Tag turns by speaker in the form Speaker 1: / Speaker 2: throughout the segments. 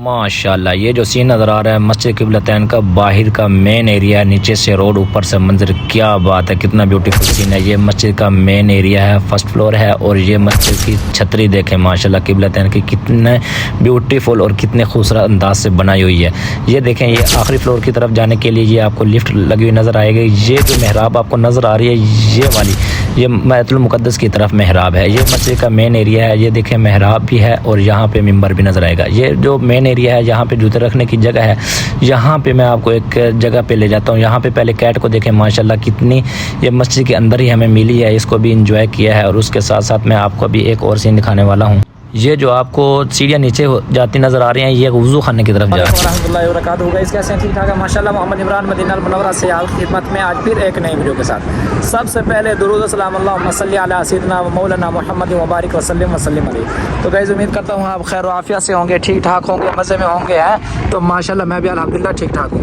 Speaker 1: माशाल्लाह ये जो सीन नज़र आ रहा है मस्जिद क़िबलतैन का बाहर का मेन एरिया है, नीचे से रोड ऊपर से मंजर, क्या बात है, कितना ब्यूटीफुल सीन है। ये मस्जिद का मेन एरिया है, फर्स्ट फ्लोर है और ये मस्जिद की छतरी देखें माशाल्लाह क़िबलतैन की कितने ब्यूटीफुल और कितने खूबसूरत अंदाज से बनाई हुई है। ये देखें, ये आखिरी फ्लोर की तरफ जाने के लिए ये आपको लिफ्ट लगी हुई नज़र आएगी। ये जो मेहराब आपको नज़र आ रही है ये वाली, ये बैतुल मुक़द्दस की तरफ मेहराब है। ये मस्जिद का मेन एरिया है। ये देखें मेहराब भी है और यहाँ पे मिंबर भी नज़र आएगा। ये जो मेन एरिया है यहाँ पे जूते रखने की जगह है। यहाँ पे मैं आपको एक जगह पे ले जाता हूँ। यहाँ पे पहले कैट को देखें माशाल्लाह कितनी, ये मस्जिद के अंदर ही हमें मिली है, इसको भी इंजॉय किया है। और उसके साथ साथ मैं आपको अभी एक और सीन दिखाने वाला हूँ। ये जो आपको सीढ़ियाँ नीचे जाती नज़र आ रही हैं ये वज़ू खाने की तरफ जा रही है।
Speaker 2: रहमतुल्लाहि व बरकातहू। गाइस कैसे हैं? ठीक ठाक है माशाल्लाह। मोहम्मद इमरान मदीना मुनव्वरा से आपकी खिदमत में आज फिर एक नई वीडियो के साथ। सबसे पहले दुरूद सलाम अल्लाहुम्मा सल्ली अला सय्यिदिना व मौलाना मुहम्मद व बारिक वसल्लम वसल्लम अलैहि। तो गाइस उम्मीद करता हूँ आप खैर आफियत से होंगे, ठीक ठाक होंगे, मज़े में होंगे हैं। तो माशाल्लाह मैं भी अल्हम्दुलिल्लाह ठीक ठाक हूँ।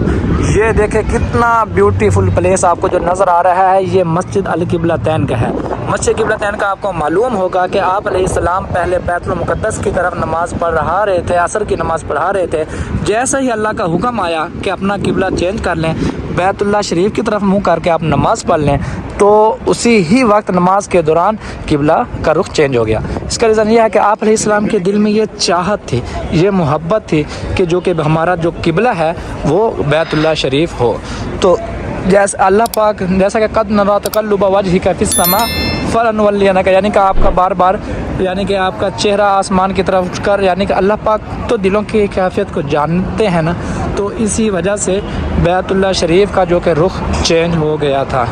Speaker 2: ये देखें कितना ब्यूटीफुल प्लेस आपको जो नज़र आ रहा है ये मस्जिद अल क़िबलतैन का है। मस्जिद क़िबलतैन का आपको मालूम होगा कि आप अलैहिस्सलाम पहले बैतुल मुक़द्दस की तरफ नमाज़ पढ़ रहा रहे थे, असर की नमाज़ पढ़ा रहे थे। जैसे ही अल्लाह का हुक्म आया कि अपना किबला चेंज कर लें, बैतुल्लाह शरीफ की तरफ मुंह करके आप नमाज़ पढ़ लें, तो उसी ही वक्त नमाज के दौरान किबला का रुख चेंज हो गया। इसका रीज़न यह है कि आप अलैहिस्सलाम के दिल में ये चाहत थी, ये मोहब्बत थी कि जो कि हमारा जो किबला है वो बैतुल्लाह शरीफ हो। तो जैसे अल्लाह पाक जैसा कि कद नरा तक़ल्लुब वजहिका फिस समा फलनुवल्लियन्नक, यानी कि आपका बार बार, यानी कि आपका चेहरा आसमान की तरफ कर, यानी कि अल्लाह पाक तो दिलों की कैफियत को जानते हैं ना। तो इसी वजह से बैतुल्लाह शरीफ का जो कि रुख चेंज हो गया था,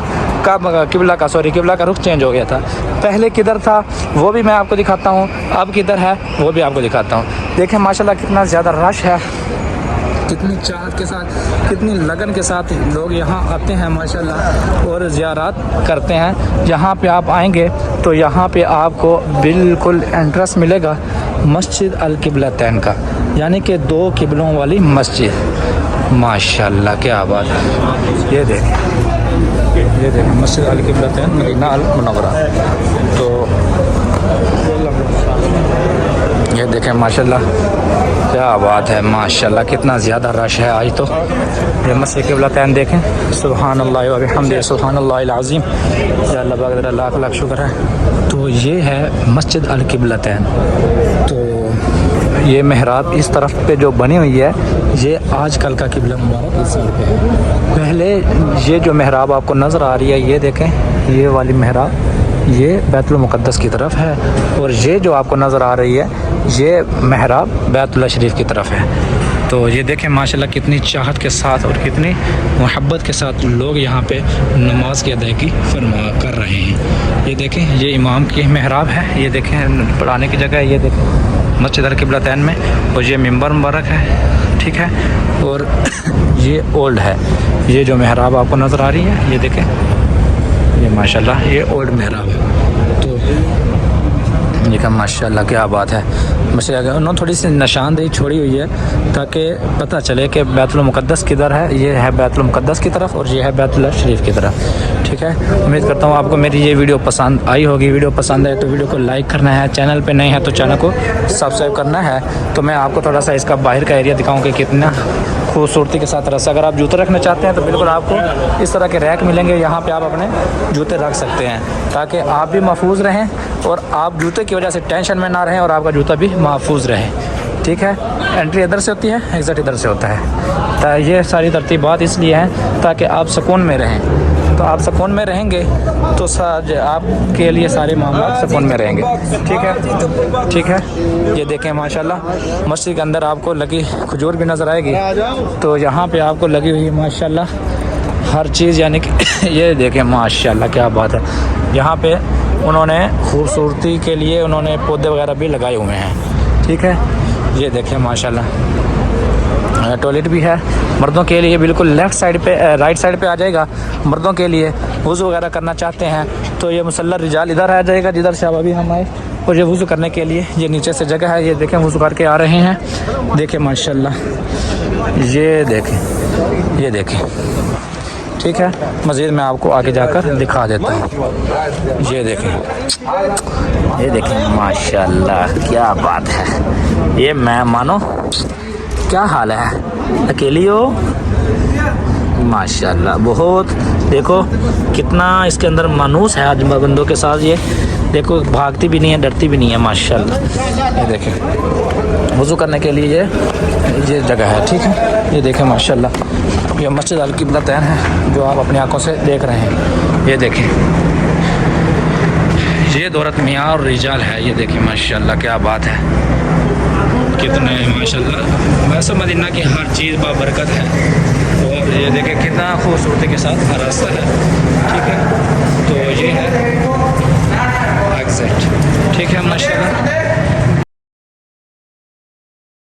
Speaker 2: किबला का रुख चेंज हो गया था। पहले किधर था वो भी मैं आपको दिखाता हूँ, अब किधर है वो भी आपको दिखाता हूँ। देखें माशाल्लाह कितना ज़्यादा रश है, कितनी चाहत के साथ, कितनी लगन के साथ लोग यहाँ आते हैं माशाल्लाह और ज़ियारत करते हैं। यहाँ पे आप आएंगे तो यहाँ पे आपको बिल्कुल एंट्रेंस मिलेगा मस्जिद अल क़िबलतैन का, यानी कि दो किबलों वाली मस्जिद। माशाल्लाह क्या बात है। ये देखें मस्जिद अल क़िबलतैन मदीना अल मुनव्वरा। तो ये देखें माशाल्लाह क्या बात है, माशाल्लाह कितना ज़्यादा रश है आज। तो ये मस्जिद क़िबलतैन देखें, सुब्हानल्लाह व बिहम्दिही सुब्हानल्लाहिल अज़ीम, या अल्लाह पाक का लाख लाख शुक्र है। तो ये है मस्जिद अल क़िबलतैन। तो ये मेहराब इस तरफ पे जो बनी हुई है ये आजकल का किबला मुबारक इस साइड पे है। पहले ये जो मेहराब आपको नज़र आ रही है ये देखें, ये वाली मेहराब ये बैतुल मुक़द्दस की तरफ है, और ये जो आपको नज़र आ रही है ये मेहराब बैतुल्लाह शरीफ की तरफ है। तो ये देखें माशाल्लाह कितनी चाहत के साथ और कितनी मोहब्बत के साथ लोग यहाँ पे नमाज की अदायगी कर रहे हैं। ये देखें ये इमाम की मेहराब है, ये देखें पढ़ाने की जगह है, ये देखें मस्जिद अल क़िबलतैन में, और ये मिंबर मुबारक है, ठीक है। और ये ओल्ड है, ये जो मेहराब आपको नज़र आ रही है ये देखें, ये माशाल्लाह ये ओल्ड मेहराब है। तो ये का माशाल्लाह क्या बात है। माशाल्लाह उन्होंने थोड़ी सी निशानदेही छोड़ी हुई है ताकि पता चले कि बैतुल मुक़द्दस किधर है। ये है बैतुल मुक़द्दस की तरफ और ये है बैतुल्लाह शरीफ की तरफ, ठीक है। उम्मीद करता हूँ आपको मेरी ये वीडियो पसंद आई होगी। वीडियो पसंद है तो वीडियो को लाइक करना है, चैनल पे नहीं है तो चैनल को सब्सक्राइब करना है। तो मैं आपको थोड़ा सा इसका बाहर का एरिया दिखाऊँ कि कितना खूबसूरती के साथ रस। अगर आप जूते रखना चाहते हैं तो बिल्कुल आपको इस तरह के रैक मिलेंगे, यहाँ पे आप अपने जूते रख सकते हैं ताकि आप भी महफूज रहें और आप जूते की वजह से टेंशन में ना रहें और आपका जूता भी महफूज रहे, ठीक है। एंट्री इधर से होती है, एग्ज़िट इधर से होता है। तो ये सारी तरतीबात इसलिए हैं ताकि आप सुकून में रहें। तो आप सुकून में रहेंगे तो आपके लिए सारे मामला सुकून में रहेंगे, ठीक है, ठीक है। ये देखें माशाल्लाह मस्जिद के अंदर आपको लगी खजूर भी नज़र आएगी। तो यहाँ पे आपको लगी हुई माशाल्लाह हर चीज़, यानी कि ये देखें माशाल्लाह क्या बात है। यहाँ पे उन्होंने खूबसूरती के लिए उन्होंने पौधे वगैरह भी लगाए हुए हैं, ठीक है। ये देखें माशाल्लाह टॉयलेट भी है मर्दों के लिए, बिल्कुल लेफ़्ट साइड पे, राइट साइड पे आ जाएगा मर्दों के लिए। वज़ू वगैरह करना चाहते हैं तो ये मुसल्ला रिजाल इधर आ जाएगा जिधर से अब अभी हम आए, और ये वज़ू करने के लिए ये नीचे से जगह है। ये देखें वज़ू करके आ रहे हैं, देखें माशाल्लाह, ये देखें, ठीक है। मज़ीद मैं आपको आगे जाकर दिखा देता हूँ। ये देखें माशाल्लाह क्या बात है। ये मैं मानो क्या हाल है, अकेली हो? माशाल्लाह बहुत, देखो कितना इसके अंदर मानूस है आज बंदों के साथ। ये देखो भागती भी नहीं है, डरती भी नहीं है माशाल्लाह। ये देखें वज़ू करने के लिए ये जगह है, ठीक है। ये देखें माशाल्लाह, ये मस्जिद अल क़िबलतैन है जो आप अपनी आंखों से देख रहे हैं। ये देखें ये दौरत मियाँ और रिजाल है। ये देखें माशाल्लाह क्या बात है, कितने माशाल्लाह। वैसे मदीना की हर चीज़ बाबरकत है। और ये देखें कितना खूबसूरती के साथ हर रास्ता है, ठीक है। तो ये है एग्जैक्ट, ठीक है माशाल्लाह।